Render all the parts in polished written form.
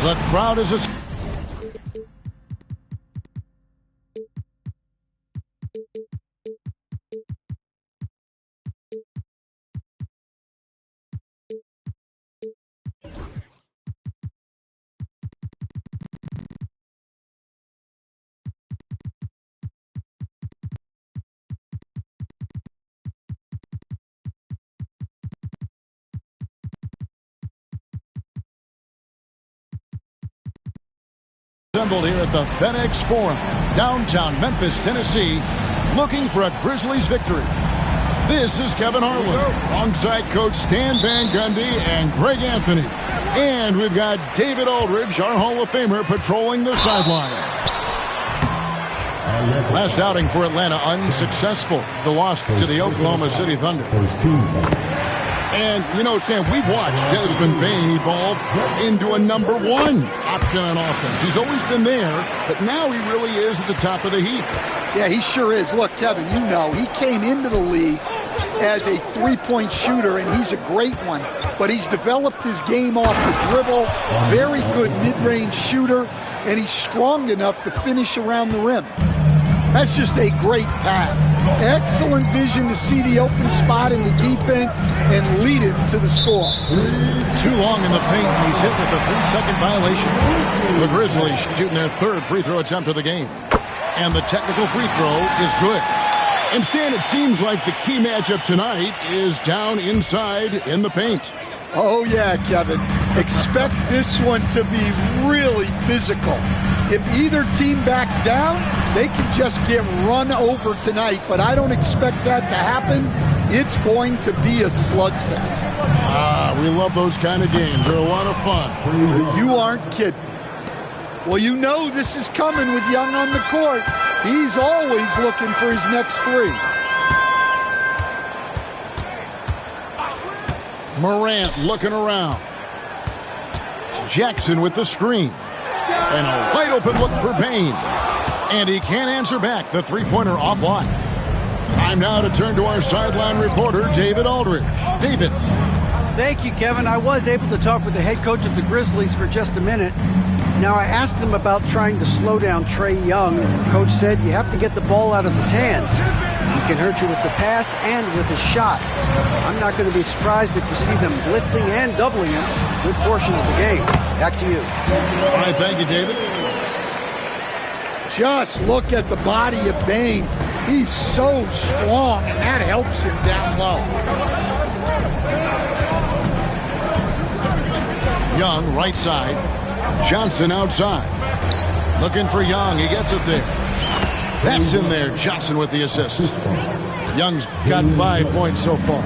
The crowd is assembled here at the FedEx Forum, downtown Memphis, Tennessee, looking for a Grizzlies victory. This is Kevin Harlan, alongside Coach Stan Van Gundy and Greg Anthony. And we've got David Aldridge, our Hall of Famer, patrolling the sideline. Last outing for Atlanta unsuccessful. The loss to the Oklahoma City Thunder. And, you know, Stan, we've watched Desmond Bane evolve into a #1 option on offense. He's always been there, but now he really is at the top of the heap. Yeah, he sure is. Look, Kevin, you know, he came into the league as a three-point shooter, and he's a great one. But he's developed his game off the dribble, very good mid-range shooter, and he's strong enough to finish around the rim. That's just a great pass. Excellent vision to see the open spot in the defense and lead him to the score. Too long in the paint, and he's hit with a 3-second violation. The Grizzlies shooting their third free throw attempt of the game. And the technical free throw is good. And Stan, it seems like the key matchup tonight is down inside in the paint. Oh, yeah, Kevin. Expect this one to be really physical. If either team backs down, they can just get run over tonight, but I don't expect that to happen. It's going to be a slugfest. We love those kind of games. They're a lot of fun. You aren't kidding. Well, you know this is coming with Young on the court. He's always looking for his next three. Morant looking around. Jackson with the screen. And a wide open look for Bane. And he can't answer back. The three-pointer offline. Time now to turn to our sideline reporter, David Aldridge. David. Thank you, Kevin. I was able to talk with the head coach of the Grizzlies for just a minute. Now, I asked him about trying to slow down Trae Young. The coach said you have to get the ball out of his hands. He can hurt you with the pass and with a shot. I'm not going to be surprised if you see them blitzing and doubling him a good portion of the game. Back to you. All right, thank you, David. Just look at the body of Bane. He's so strong, and that helps him down low. Young, right side. Johnson outside. Looking for Young. He gets it there. That's in there. Johnson with the assist. Young's got 5 points so far.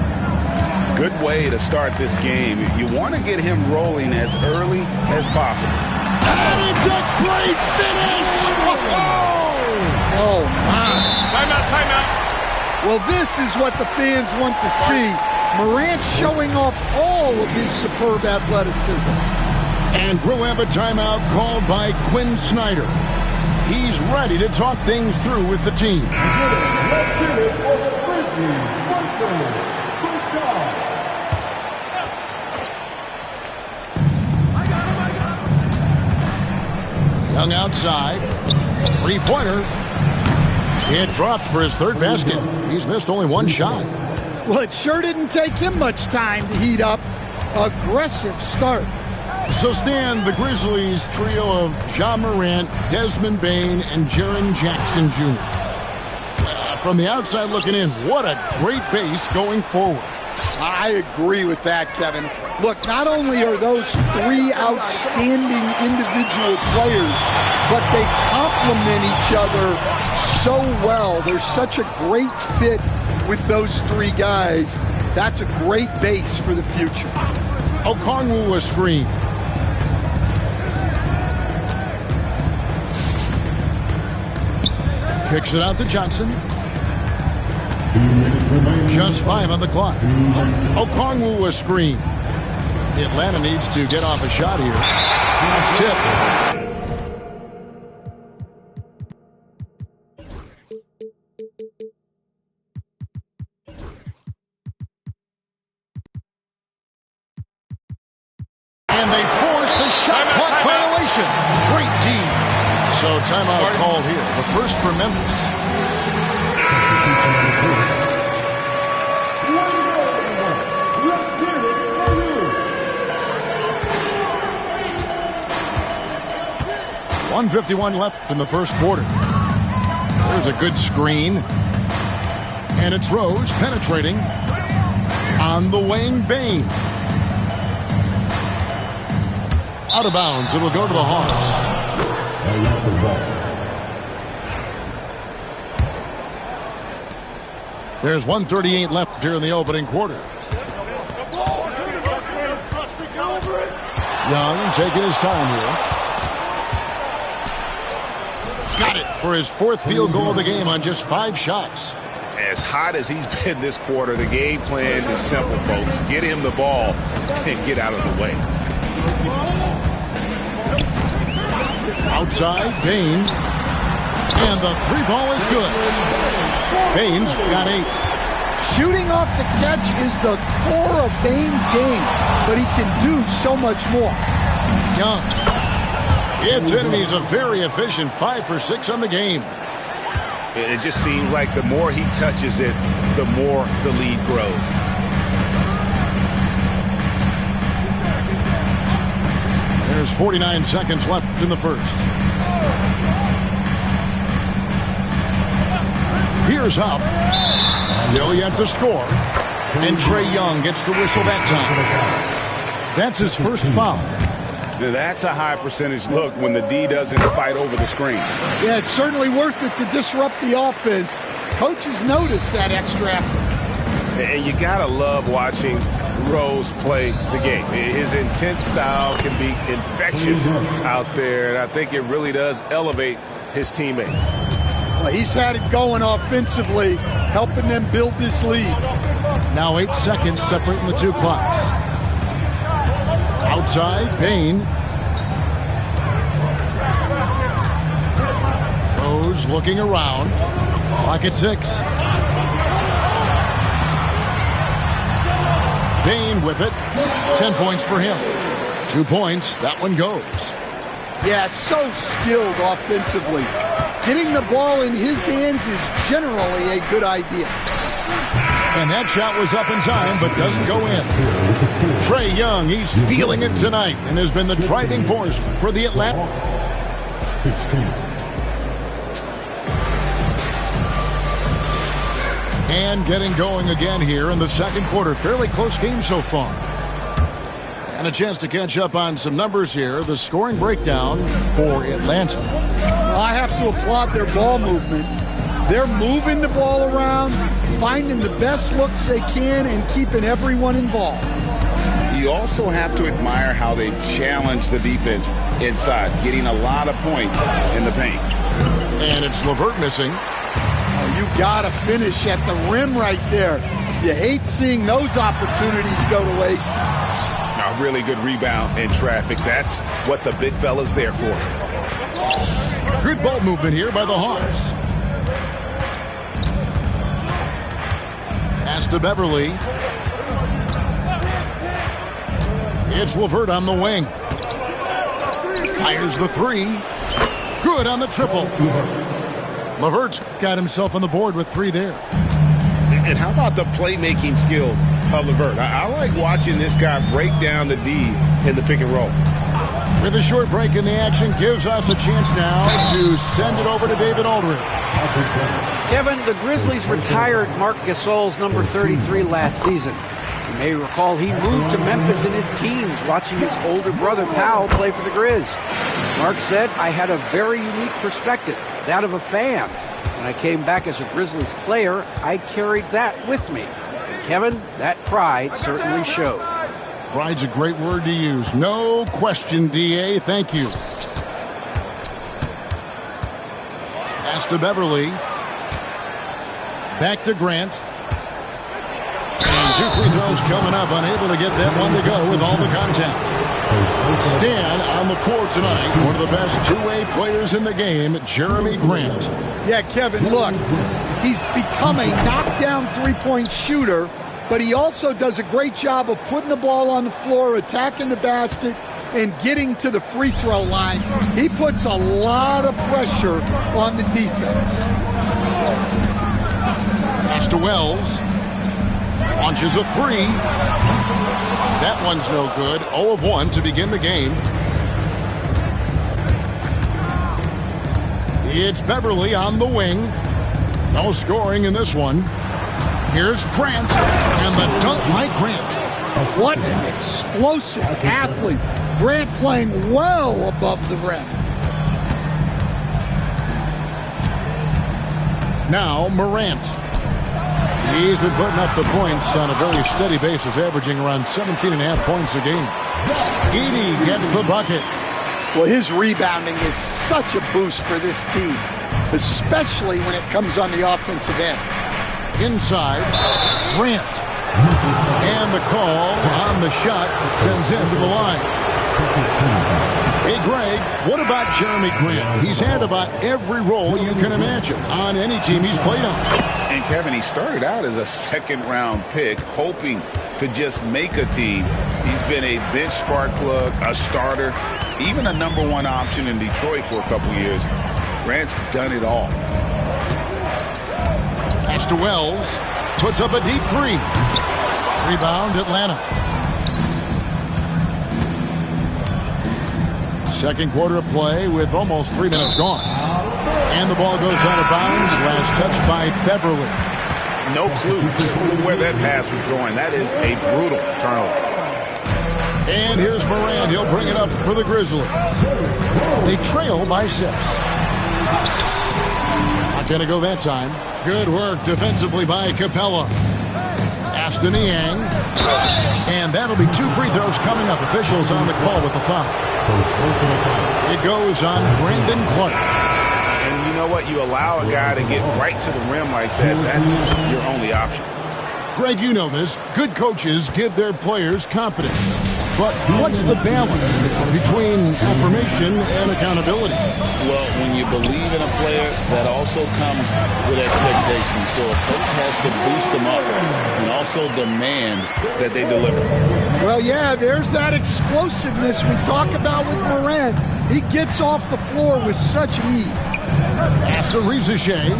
Good way to start this game. You want to get him rolling as early as possible. And it's a great finish! Oh, my. Timeout. Well, this is what the fans want to see. Morant showing off all of his superb athleticism. And we'll have a timeout called by Quinn Snyder. He's ready to talk things through with the team. Young outside. Three-pointer. It drops for his third basket. He's missed only one shot. Well, it sure didn't take him much time to heat up. Aggressive start. So, Stan, the Grizzlies trio of Ja Morant, Desmond Bane, and Jaren Jackson Jr. From the outside looking in, what a great base going forward. I agree with that, Kevin. Look, not only are those three outstanding individual players, but they complement each other so well. There's such a great fit with those three guys. That's a great base for the future. Okongwu a screen. Kicks it out to Johnson. Just 5 on the clock. Okongwu a screen. Atlanta needs to get off a shot here. It's tipped. And they force the shot clock violation. penetration. Great D. So timeout called here. The first for Memphis. .151 left in the first quarter. There's a good screen. And it's Rose penetrating on the wing. Bane. Out of bounds. It'll go to the Hawks. There's 1:38 left here in the opening quarter. Young taking his time here. Got it for his fourth field goal of the game on just 5 shots. As hot as he's been this quarter, the game plan is simple, folks. Get him the ball and get out of the way. Outside, Bane. And the 3 ball is good. Bane's got 8. Shooting off the catch is the core of Bane's game, but he can do so much more. Young. It's in, and he's a very efficient 5 for 6 on the game. It just seems like the more he touches it, the more the lead grows. There's 49 seconds left in the first. Here's Huff. Still yet to score. And Trae Young gets the whistle that time. That's his first foul. That's a high percentage look when the D doesn't fight over the screen. Yeah, it's certainly worth it to disrupt the offense. Coaches notice that extra effort. And you got to love watching Rose play the game. His intense style can be infectious out there, and I think it really does elevate his teammates. Well, he's had it going offensively, helping them build this lead. Now 8 seconds separating the 2 clocks. Outside, Bane. Rose looking around. Clock at 6. Bane with it. 10 points for him. 2 points. That one goes. Yeah, so skilled offensively. Getting the ball in his hands is generally a good idea. And that shot was up in time, but doesn't go in. Trae Young, he's feeling it tonight and has been the driving force for the Atlanta. 16. And getting going again here in the second quarter. Fairly close game so far. And a chance to catch up on some numbers here. The scoring breakdown for Atlanta. Well, I have to applaud their ball movement. They're moving the ball around, finding the best looks they can, and keeping everyone involved. You also have to admire how they've challenged the defense inside, getting a lot of points in the paint. And it's LeVert missing. Oh, you got to finish at the rim right there. You hate seeing those opportunities go to waste. A really good rebound in traffic. That's what the big fella's there for. Good ball movement here by the Hawks. Pass to Beverly. It's LeVert on the wing. Fires the 3. Good on the triple. LeVert's got himself on the board with 3 there. And how about the playmaking skills of LeVert? I like watching this guy break down the D in the pick and roll. With a short break in the action, gives us a chance now to send it over to David Aldridge. Kevin, the Grizzlies retired Marc Gasol's number 33 last season. You may recall he moved to Memphis in his teens, watching his older brother Pau play for the Grizz. Marc said, "I had a very unique perspective, that of a fan. When I came back as a Grizzlies player, I carried that with me." And Kevin, that pride certainly showed. Pride's a great word to use. No question, D.A. Thank you. Pass to Beverly. Back to Grant. And 2 free throws coming up. Unable to get that one to go with all the contact. Stan on the floor tonight. One of the best two-way players in the game, Jeremy Grant. Yeah, Kevin, look, he's become a knockdown three-point shooter, but he also does a great job of putting the ball on the floor, attacking the basket, and getting to the free throw line. He puts a lot of pressure on the defense. Pass to Wells. Launches a three. That one's no good. 0 of 1 to begin the game. It's Beverly on the wing. No scoring in this one. Here's Grant, and the dunk by Grant. What an explosive athlete. Grant playing well above the rim. Now Morant. He's been putting up the points on a very steady basis, averaging around 17.5 points a game. Edey gets the bucket. Well, his rebounding is such a boost for this team, especially when it comes on the offensive end. Inside, Grant. And the call on the shot that sends him to the line. Hey, Greg, what about Jeremy Grant? He's had about every role you can imagine on any team he's played on. And, Kevin, he started out as a second-round pick, hoping to just make a team. He's been a bench spark plug, a starter, even a number 1 option in Detroit for a couple years. Grant's done it all. Pass to Wells. Puts up a deep three. Rebound, Atlanta. Second quarter of play with almost 3 minutes gone. And the ball goes out of bounds. Last touch by Beverly. No clue where that pass was going. That is a brutal turnover. And here's Morant. He'll bring it up for the Grizzlies. They trail by 6. Not going to go that time. Good work defensively by Capella. Aston Niang. And that'll be 2 free throws coming up. Officials on the call with the foul. It goes on Brandon Clark. And you know what? You allow a guy to get right to the rim like that. That's your only option. Greg, you know this. Good coaches give their players confidence. But what's the balance between affirmation and accountability? Well, when you believe in a player, that also comes with expectations. So a coach has to boost them up and also demand that they deliver. Well, yeah, there's that explosiveness we talk about with Morant. He gets off the floor with such ease. Pass to Rizachet.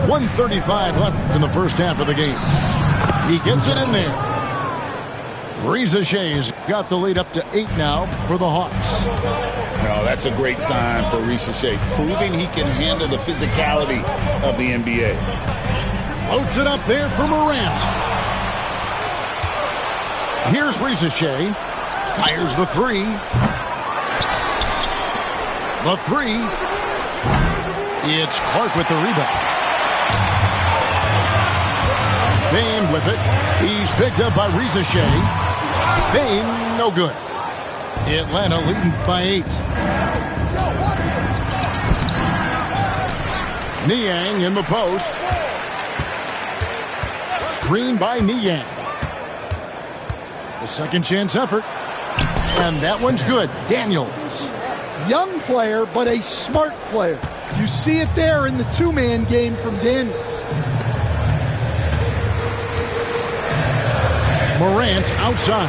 1:35 left in the first half of the game. He gets it in there. Rizachet's got the lead up to 8 now for the Hawks. No, that's a great sign for Rizachet, proving he can handle the physicality of the NBA. Loads it up there for Morant. Here's Rizachet. Fires the 3. The 3. It's Clark with the rebound. Bane with it. He's picked up by Rizachet. Bane, no good. Atlanta leading by 8. Niang in the post. Screen by Niang. The second chance effort. And that one's good. Daniels. Young player, but a smart player. You see it there in the 2-man game from Daniels. Morant outside.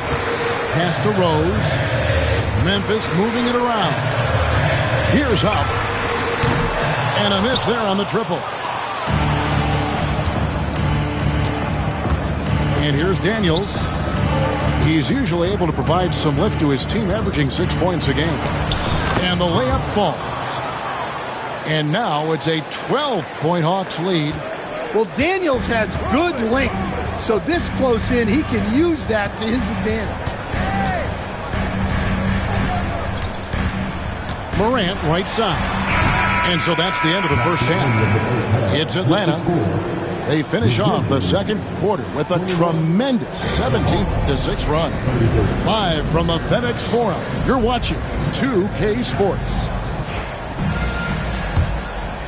Pass to Rose. Memphis moving it around. Here's Huff. And a miss there on the triple. And here's Daniels. He's usually able to provide some lift to his team, averaging 6 points a game. And the layup falls. And now it's a 12-point Hawks lead. Well, Daniels has good length. So this close in, he can use that to his advantage. Morant right side. And so that's the end of the first half. It's Atlanta. They finish off the second quarter with a tremendous 17-6 run. Live from the FedEx Forum, you're watching 2K Sports.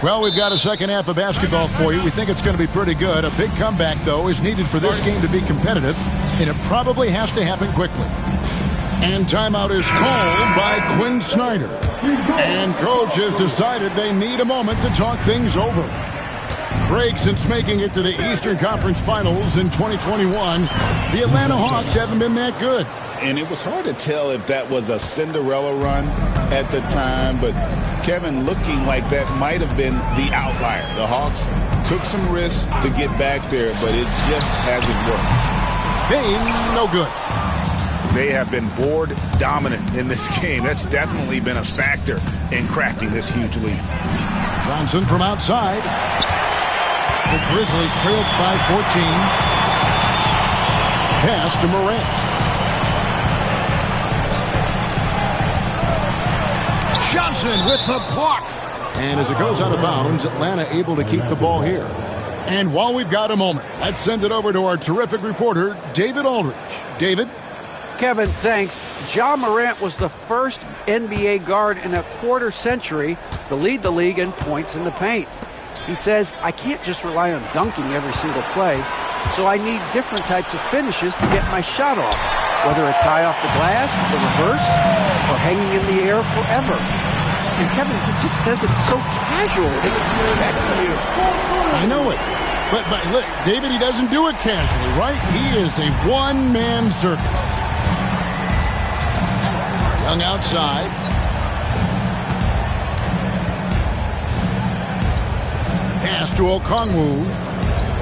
Well, we've got a second half of basketball for you. We think it's going to be pretty good. A big comeback, though, is needed for this game to be competitive, and it probably has to happen quickly. And timeout is called by Quinn Snyder. And coach has decided they need a moment to talk things over. Greg, since making it to the Eastern Conference Finals in 2021, the Atlanta Hawks haven't been that good. And it was hard to tell if that was a Cinderella run at the time, but Kevin, looking like that might have been the outlier. The Hawks took some risks to get back there, but it just hasn't worked. Bane, no good. They have been board dominant in this game. That's definitely been a factor in crafting this huge lead. Johnson from outside. The Grizzlies trailed by 14. Pass to Morant. Johnson with the block. And as it goes out of bounds, Atlanta able to keep the ball here. And while we've got a moment, let's send it over to our terrific reporter, David Aldridge. David? Kevin, thanks. Ja Morant was the first NBA guard in a quarter century to lead the league in points in the paint. He says, I can't just rely on dunking every single play, so I need different types of finishes to get my shot off, whether it's high off the glass, the reverse, or hanging in the air forever. And Kevin, he just says it so casual. They expect you. I know it. But look, David, he doesn't do it casually, right? He is a one-man circus. Young outside. Pass to Okongwu.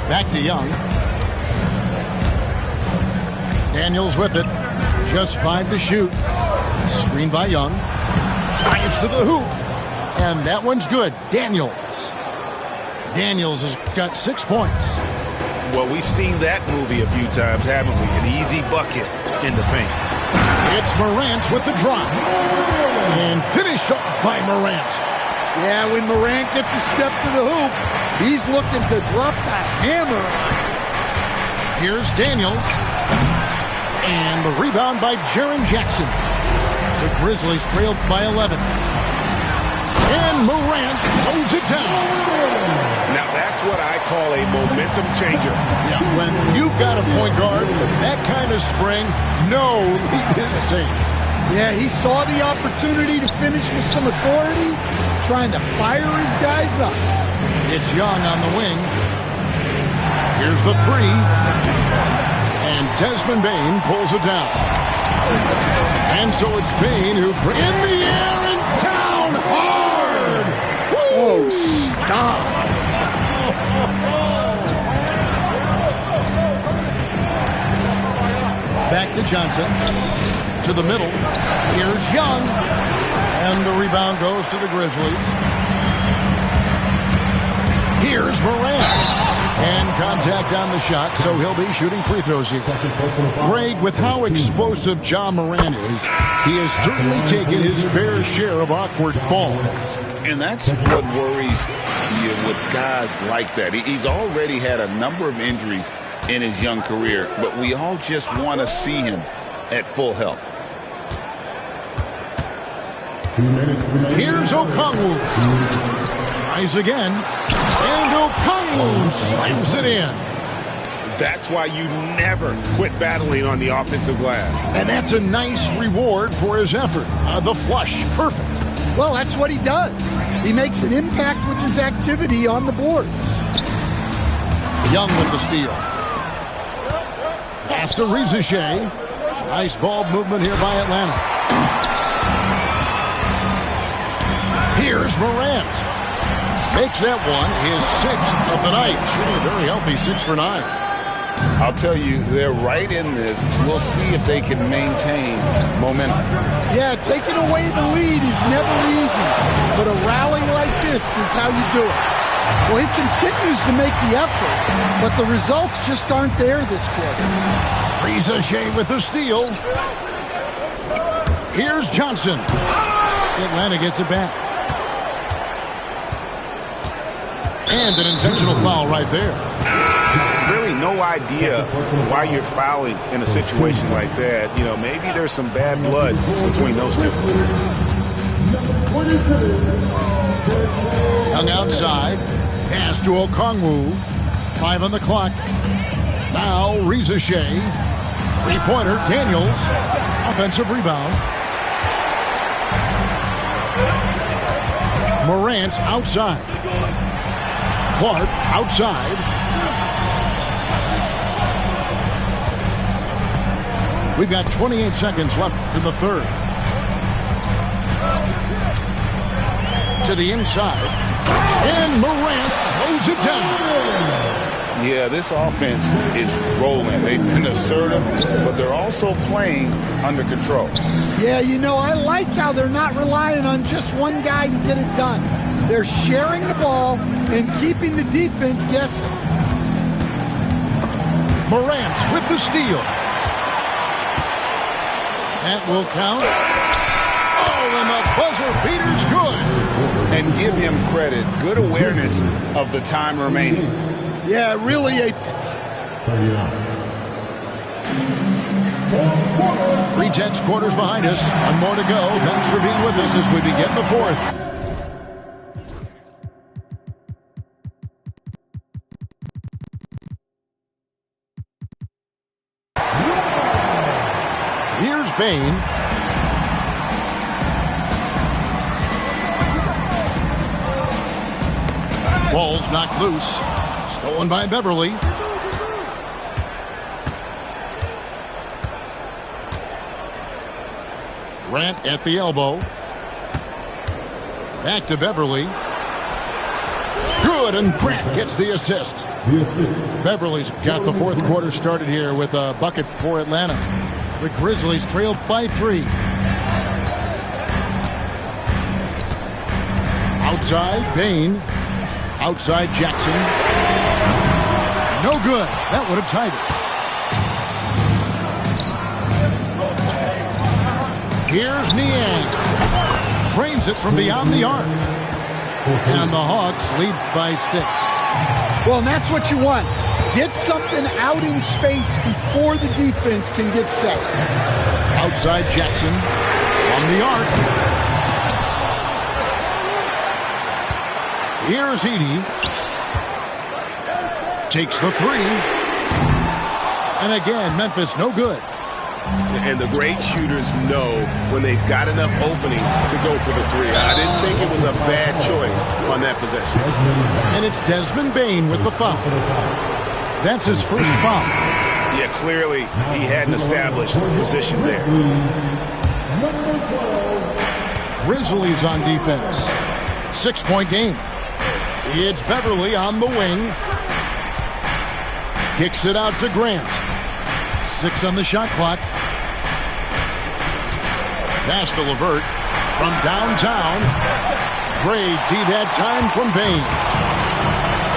Back to Young. Daniels with it. Just 5 to shoot. Screen by Young. Drives to the hoop. And that one's good. Daniels has got 6 points. Well, we've seen that movie a few times, haven't we? An easy bucket in the paint. It's Morant with the drop. And finished off by Morant. Yeah, when Morant gets a step to the hoop, he's looking to drop the hammer. Here's Daniels. And the rebound by Jaren Jackson. The Grizzlies trailed by 11. And Morant throws it down. Now that's what I call a momentum changer. Yeah, when you've got a point guard with that kind of spring, no lead is safe. Yeah, he saw the opportunity to finish with some authority, trying to fire his guys up. It's Young on the wing. Here's the three. And Desmond Bane pulls it down. And so it's Bane who brings in the air and down hard. Woo! Oh, stop. Back to Johnson. To the middle. Here's Young. And the rebound goes to the Grizzlies. Here's Morant. And contact on the shot, so he'll be shooting free throws here. Greg, with how explosive Ja Morant is, he has certainly taken his fair share of awkward falls. And that's what worries you with guys like that. He's already had a number of injuries in his young career, but we all just want to see him at full health. Here's Okongwu. Tries again. And Okongwu slams it in. That's why you never quit battling on the offensive glass. And that's a nice reward for his effort. The flush. Perfect. Well, that's what he does. He makes an impact with his activity on the boards. Young with the steal. Pass to Rizachet. Nice ball movement here by Atlanta. Here's Morant. Makes that one his 6th of the night. Shooting a very healthy 6 for 9. I'll tell you, they're right in this. We'll see if they can maintain momentum. Yeah, taking away the lead is never easy, but a rally like this is how you do it. Well, he continues to make the effort, but the results just aren't there this quarter. Rizachet with the steal. Here's Johnson. Atlanta gets it back. And an intentional foul right there. Really no idea why you're fouling in a situation like that. You know, maybe there's some bad blood between those two. Young outside. Pass to Okongwu. 5 on the clock. Now Rizachet. Three-pointer. Daniels. Offensive rebound. Morant outside. Clark outside. We've got 28 seconds left in the third. To the inside. And Morant throws it down. Yeah, this offense is rolling. They've been assertive, but they're also playing under control. Yeah, you know, I like how they're not relying on just one guy to get it done. They're sharing the ball and keeping the defense guessing. Morant with the steal. That will count. Oh, and the buzzer beater's good. And give him credit. Good awareness of the time remaining. Yeah, really a... 3/10 quarters behind us. One more to go. Thanks for being with us as we begin the fourth. Here's Bane. Ball's knocked loose. Stolen by Beverly. Grant at the elbow. Back to Beverly. Good, and Grant gets the assist. Beverly's got the fourth quarter started here with a bucket for Atlanta. The Grizzlies trailed by 3. Outside, Bane. Outside, Jackson. No good. That would have tied it. Here's Niang. Trains it from beyond the arc. And the Hawks lead by 6. Well, and that's what you want. Get something out in space before the defense can get set. Outside Jackson. On the arc. Here's Edey. Takes the 3. And again, Memphis no good. And the great shooters know when they've got enough opening to go for the 3. I didn't think it was a bad choice on that possession. And it's Desmond Bane with the foul. That's his first foul. Yeah, clearly he hadn't established position there. Grizzlies on defense. 6-point game. It's Beverly on the wing. Kicks it out to Grant. 6 on the shot clock. Pass to LeVert from downtown. Great tee that time from Bane.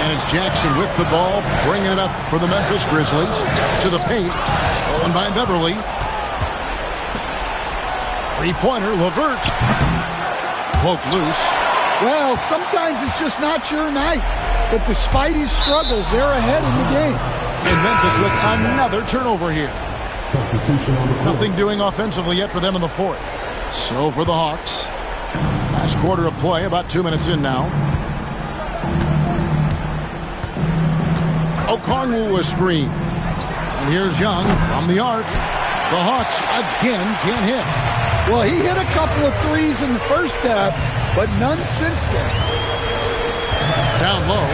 And it's Jackson with the ball, bringing it up for the Memphis Grizzlies. To the paint. Stolen by Beverly. 3-pointer, LeVert. Poked loose. Well, sometimes it's just not your night. But despite his struggles, they're ahead in the game. And Memphis with another turnover here. Nothing doing offensively yet for them in the fourth. So for the Hawks. Last quarter of play, about 2 minutes in now. Okongwu a screen. And here's Young from the arc. The Hawks again can't hit. Well, he hit a couple of threes in the first half, but none since then. Down low.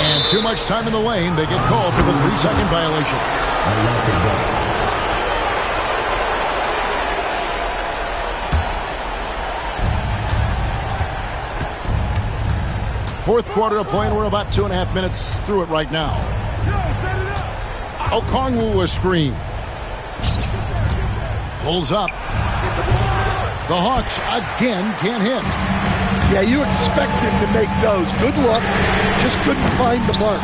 And too much time in the lane. They get called for the 3-second violation. Fourth quarter of play, and we're about 2.5 minutes through it right now. Okongwu a screen. Pulls up. The Hawks again can't hit. Yeah, you expect him to make those. Good luck. Just couldn't find the mark.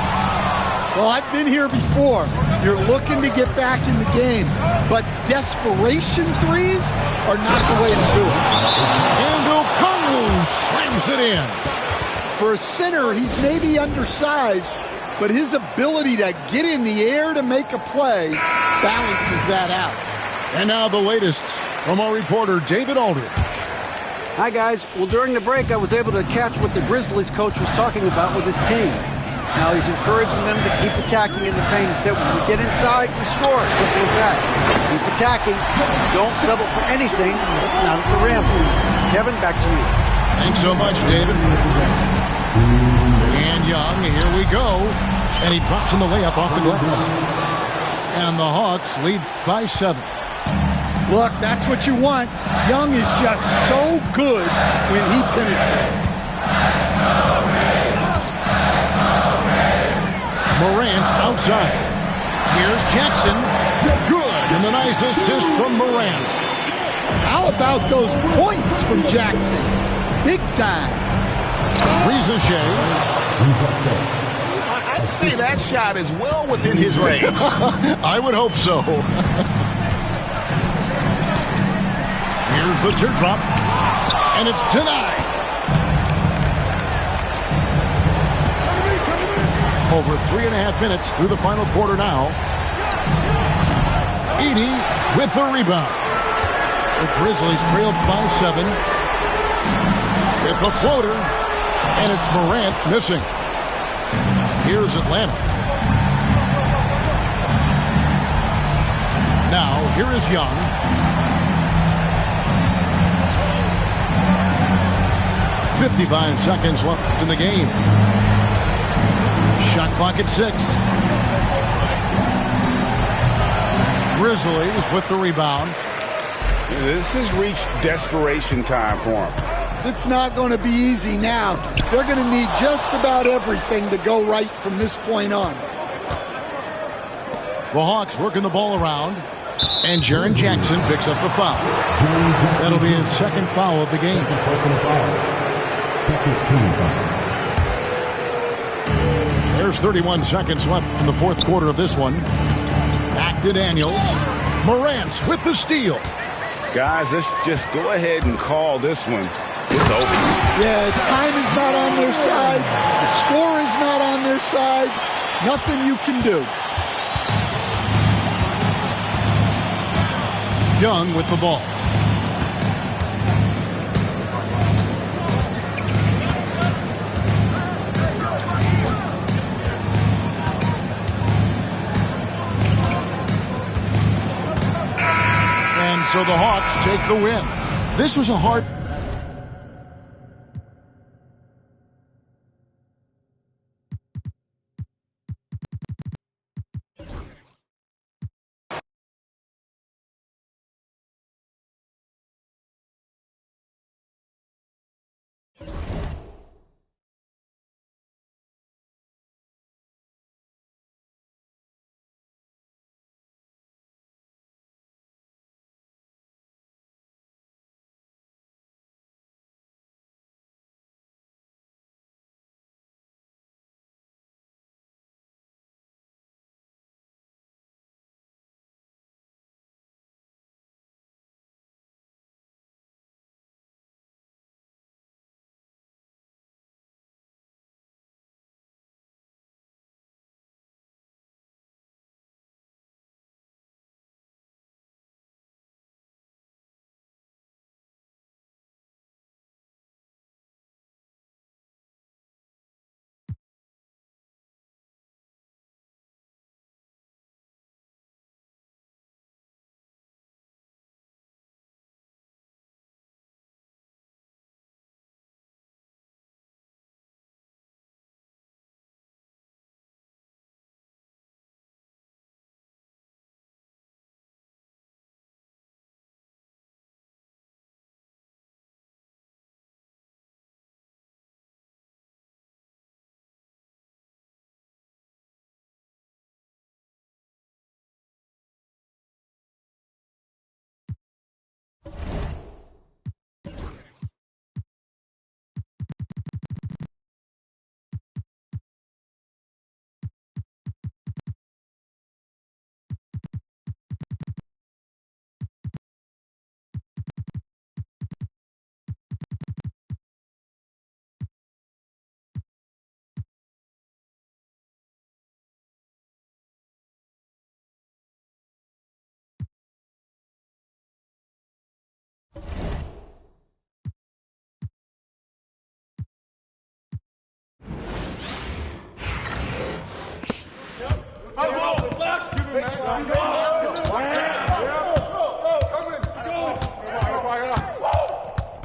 Well, I've been here before. You're looking to get back in the game, but desperation threes are not the way to do it. And Okongwu slams it in. For a center, he's maybe undersized, but his ability to get in the air to make a play balances that out. And now the latest from our reporter, David Aldridge. Hi, guys. Well, during the break, I was able to catch what the Grizzlies coach was talking about with his team. Now he's encouraging them to keep attacking in the paint. He said, when we get inside, we score. Simple as that. Keep attacking. Don't settle for anything that's not at the rim. Kevin, back to you. Thanks so much, David. And Young, here we go. And he drops in the layup off the glass. And the Hawks lead by 7. Look, that's what you want. Young is just so good when he penetrates. Morant outside. Here's Jackson. Good. And the nice assist from Morant. How about those points from Jackson? Big time. Reza Shea. I'd say that shot is well within his range. I would hope so. Here's the teardrop. And it's denied. Over 3.5 minutes through the final quarter now. Edey with the rebound. The Grizzlies trailed by 7. With the floater. And it's Morant missing. Here's Atlanta. Now, here is Young. .55 seconds left in the game. Shot clock at 6. Grizzlies with the rebound. This has reached desperation time for him. It's not going to be easy now. They're going to need just about everything to go right from this point on. The Hawks working the ball around. And Jaren Jackson picks up the foul. That'll be his second foul of the game. Second team foul. There's 31 seconds left in the fourth quarter of this one. Back to Daniels. Morant with the steal. Guys, let's just go ahead and call this one. It's over. Yeah, time is not on their side. The score is not on their side. Nothing you can do. Young with the ball. And so the Hawks take the win. This was a hard...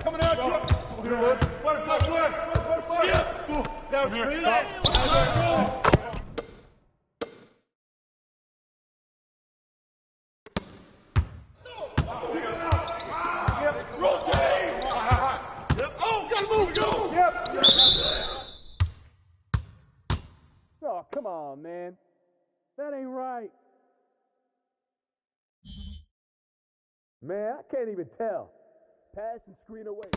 Coming out, Oh, come on, man. That ain't right. Man, I can't even tell. Pass and screen away.